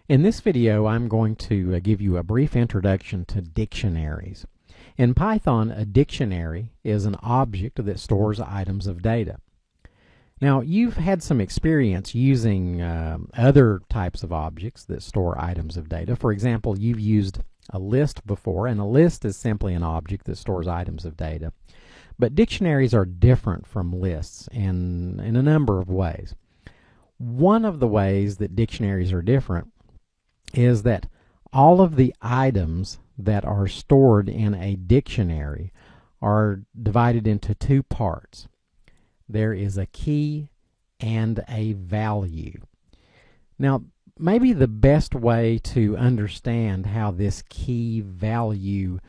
In this video, I'm going to give you a brief introduction to dictionaries. In Python, a dictionary is an object that stores items of data. Now, you've had some experience using other types of objects that store items of data. For example, you've used a list before, and a list is simply an object that stores items of data. But dictionaries are different from lists in a number of ways. One of the ways that dictionaries are different is that all of the items that are stored in a dictionary are divided into two parts. There is a key and a value. Now, maybe the best way to understand how this key-value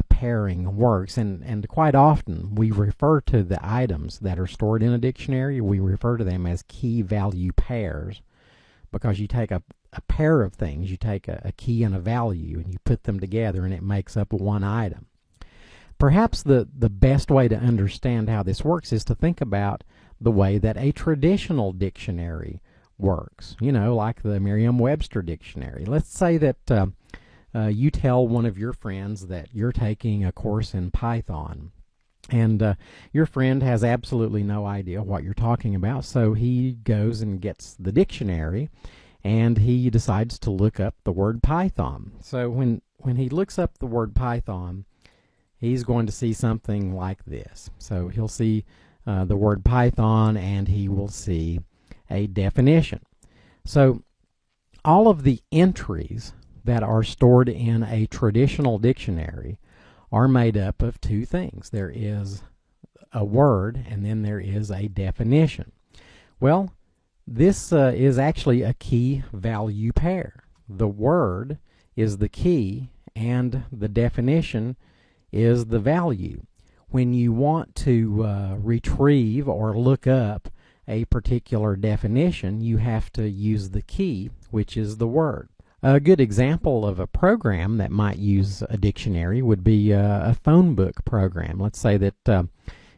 pairing works, and quite often we refer to the items that are stored in a dictionary, we refer to them as key-value pairs, because you take a pair of things, you take a key and a value, and you put them together and it makes up one item. Perhaps the best way to understand how this works is to think about the way that a traditional dictionary works, like the Merriam-Webster dictionary. Let's say that you tell one of your friends that you're taking a course in Python, and your friend has absolutely no idea what you're talking about, so he goes and gets the dictionary and he decides to look up the word Python. So when he looks up the word Python, he's going to see something like this. So he'll see the word Python, and he will see a definition. So all of the entries that are stored in a traditional dictionary are made up of two things. There is a word, and then there is a definition. Well, this is actually a key-value pair. The word is the key, and the definition is the value. When you want to retrieve or look up a particular definition, you have to use the key, which is the word. A good example of a program that might use a dictionary would be a phone book program. Let's say that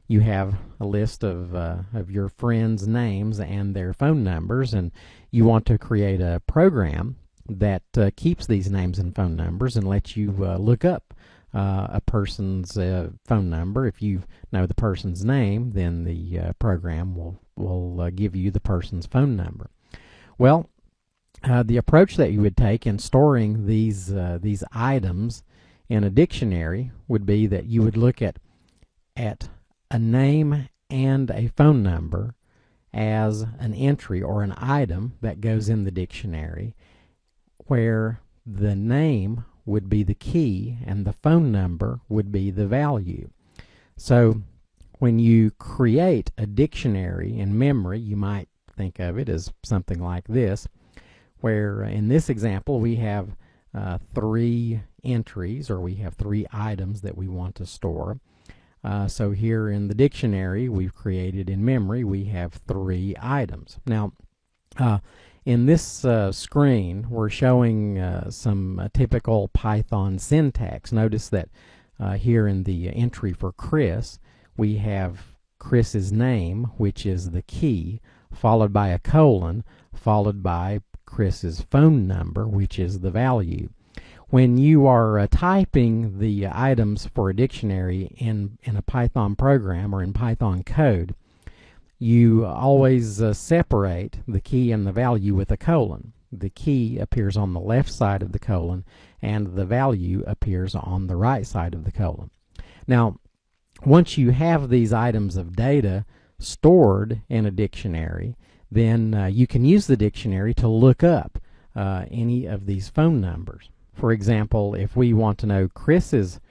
you have a list of your friends' names and their phone numbers, and you want to create a program that keeps these names and phone numbers and lets you look up a person's phone number. If you know the person's name, then the program will give you the person's phone number. Well, the approach that you would take in storing these items in a dictionary would be that you would look at a name and a phone number as an entry or an item that goes in the dictionary, where the name would be the key and the phone number would be the value. So when you create a dictionary in memory, you might think of it as something like this, where in this example we have three entries, or we have three items that we want to store. So here in the dictionary we've created in memory, we have three items. Now in this screen we're showing some typical Python syntax. Notice that here in the entry for Chris, we have Chris's name, which is the key, followed by a colon, followed by Chris's phone number, which is the value. When you are typing the items for a dictionary in a Python program or in Python code, you always separate the key and the value with a colon. The key appears on the left side of the colon, and the value appears on the right side of the colon. Now, once you have these items of data stored in a dictionary, then you can use the dictionary to look up any of these phone numbers. For example, if we want to know Chris's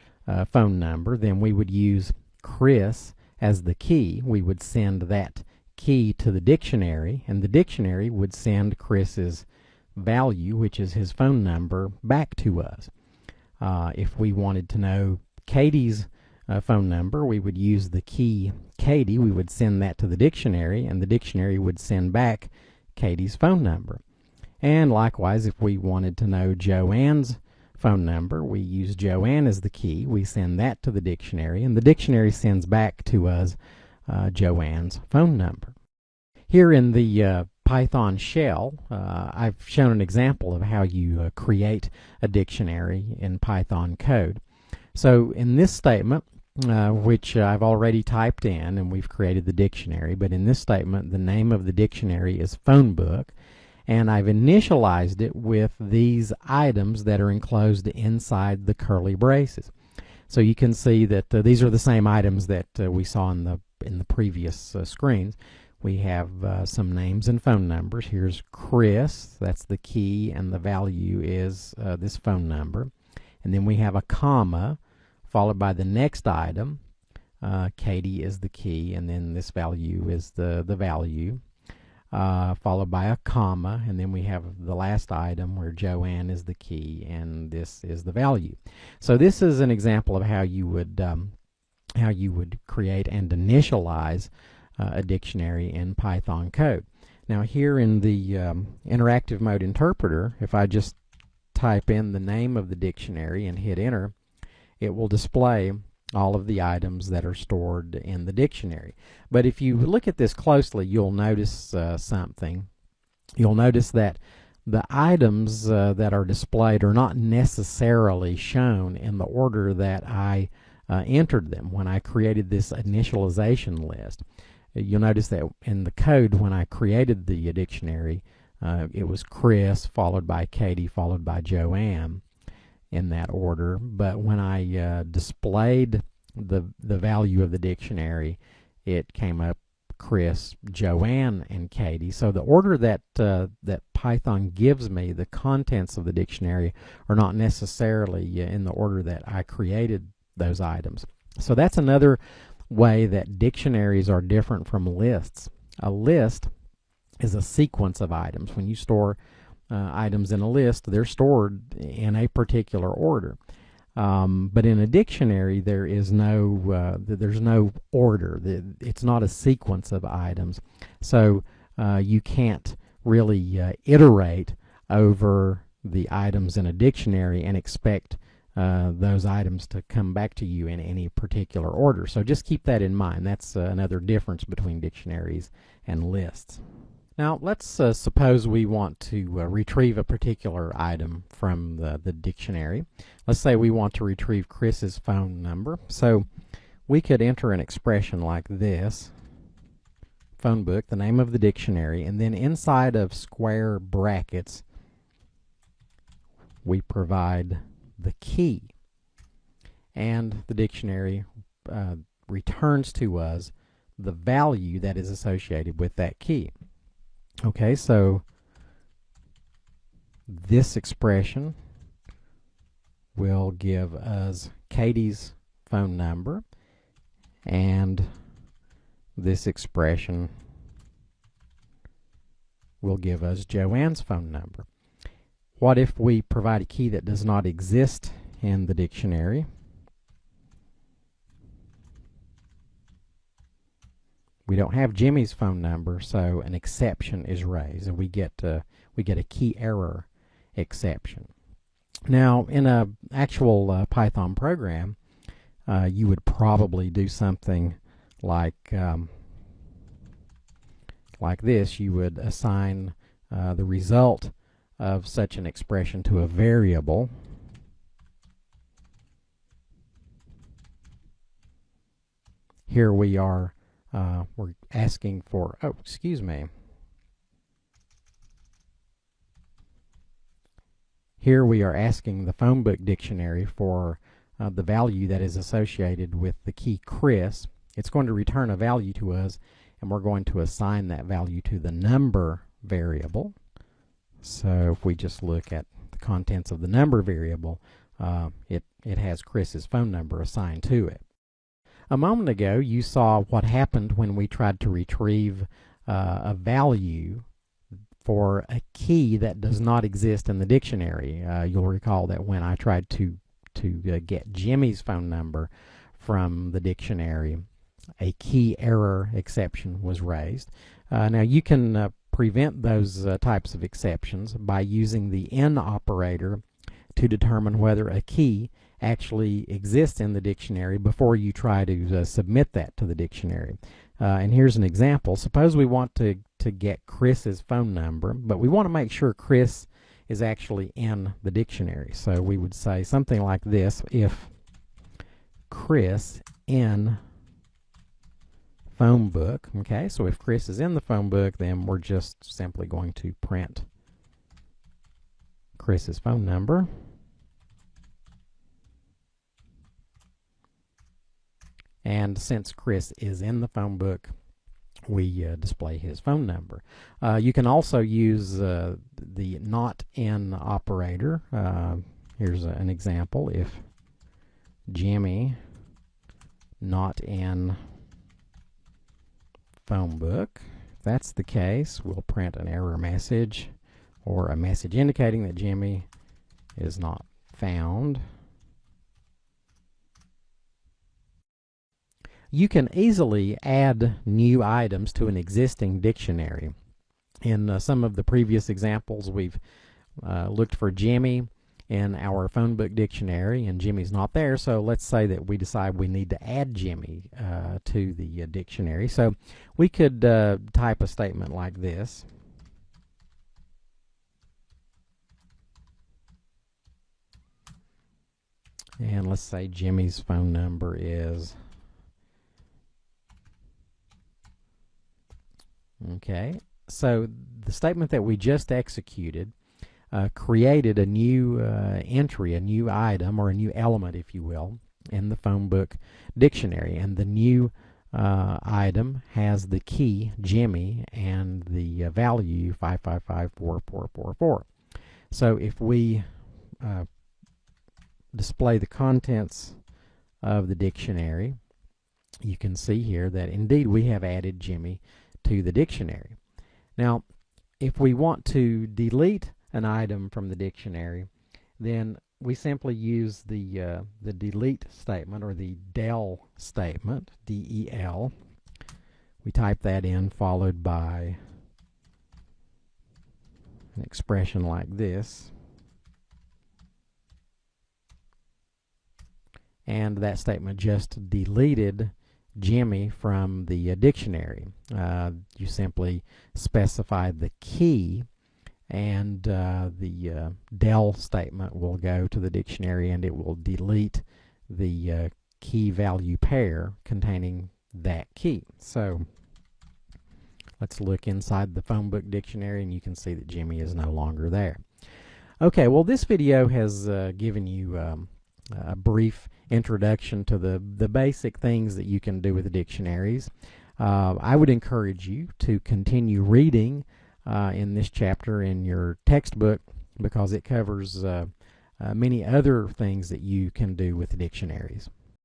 phone number, then we would use Chris as the key. We would send that key to the dictionary, and the dictionary would send Chris's value, which is his phone number, back to us. If we wanted to know Katie's phone number, we would use the key Katie. We would send that to the dictionary, and the dictionary would send back Katie's phone number. And likewise, if we wanted to know Joanne's phone number, we use Joanne as the key. We send that to the dictionary, and the dictionary sends back to us Joanne's phone number. Here in the Python shell, I've shown an example of how you create a dictionary in Python code. So in this statement, which I've already typed in, and we've created the dictionary, but in this statement the name of the dictionary is phone book, and I've initialized it with these items that are enclosed inside the curly braces. So you can see that these are the same items that we saw in the previous screens. We have some names and phone numbers. Here's Chris, that's the key, and the value is this phone number. And then we have a comma followed by the next item. Katie is the key, and then this value is the value, followed by a comma, and then we have the last item where Joanne is the key, and this is the value. So this is an example of how you would create and initialize a dictionary in Python code. Now here in the interactive mode interpreter, if I just type in the name of the dictionary and hit enter, it will display all of the items that are stored in the dictionary. But if you look at this closely, you'll notice something. You'll notice that the items that are displayed are not necessarily shown in the order that I entered them when I created this initialization list. You'll notice that in the code when I created the dictionary, it was Chris followed by Katie followed by Joanne in that order, but when I displayed the value of the dictionary, it came up Chris, Joanne, and Katie. So the order that that Python gives me, the contents of the dictionary, are not necessarily in the order that I created those items. So that's another way that dictionaries are different from lists. A list is a sequence of items. When you store items in a list, they're stored in a particular order. But in a dictionary, there is there's no order. It's not a sequence of items. So you can't really iterate over the items in a dictionary and expect those items to come back to you in any particular order. So just keep that in mind. That's another difference between dictionaries and lists. Now let's suppose we want to retrieve a particular item from the dictionary. Let's say we want to retrieve Chris's phone number. So we could enter an expression like this, phone book, the name of the dictionary, and then inside of square brackets we provide the key, and the dictionary returns to us the value that is associated with that key. Okay, so this expression will give us Katie's phone number, and this expression will give us Joanne's phone number. What if we provide a key that does not exist in the dictionary? We don't have Jimmy's phone number, so an exception is raised, and we get a key error exception. Now, in an actual Python program, you would probably do something like this. You would assign the result of such an expression to a variable. Here we are, we're asking for, Here we are asking the phone book dictionary for the value that is associated with the key Chris. It's going to return a value to us, and we're going to assign that value to the number variable. So if we just look at the contents of the number variable, it has Chris's phone number assigned to it. A moment ago you saw what happened when we tried to retrieve a value for a key that does not exist in the dictionary. You'll recall that when I tried to get Jimmy's phone number from the dictionary, a key error exception was raised. Now you can prevent those types of exceptions by using the in operator to determine whether a key actually exists in the dictionary before you try to submit that to the dictionary. And here's an example. Suppose we want to to get Chris's phone number, but we want to make sure Chris is actually in the dictionary. So we would say something like this: if Chris in phone book. Okay, so if Chris is in the phone book, then we're just simply going to print Chris's phone number. And since Chris is in the phone book, we display his phone number. You can also use the not in operator. Here's an example. If Jimmy not in phone book, if that's the case, we'll print an error message or a message indicating that Jimmy is not found. You can easily add new items to an existing dictionary. In some of the previous examples, we've looked for Jimmy in our phone book dictionary, and Jimmy's not there. So let's say that we decide we need to add Jimmy to the dictionary. So we could type a statement like this. And let's say Jimmy's phone number is... Okay, so the statement that we just executed created a new entry, a new item, or a new element, if you will, in the phone book dictionary. And the new item has the key Jimmy and the value 5554444. So if we display the contents of the dictionary, you can see here that indeed we have added Jimmy to the dictionary. Now, if we want to delete an item from the dictionary, then we simply use the delete statement, or the del statement, D-E-L. We type that in, followed by an expression like this, and that statement just deleted Jimmy from the dictionary. You simply specify the key, and the del statement will go to the dictionary, and it will delete the key value pair containing that key. So let's look inside the phone book dictionary, and you can see that Jimmy is no longer there. Okay, well, this video has given you a brief introduction to the basic things that you can do with the dictionaries. I would encourage you to continue reading in this chapter in your textbook, because it covers many other things that you can do with the dictionaries.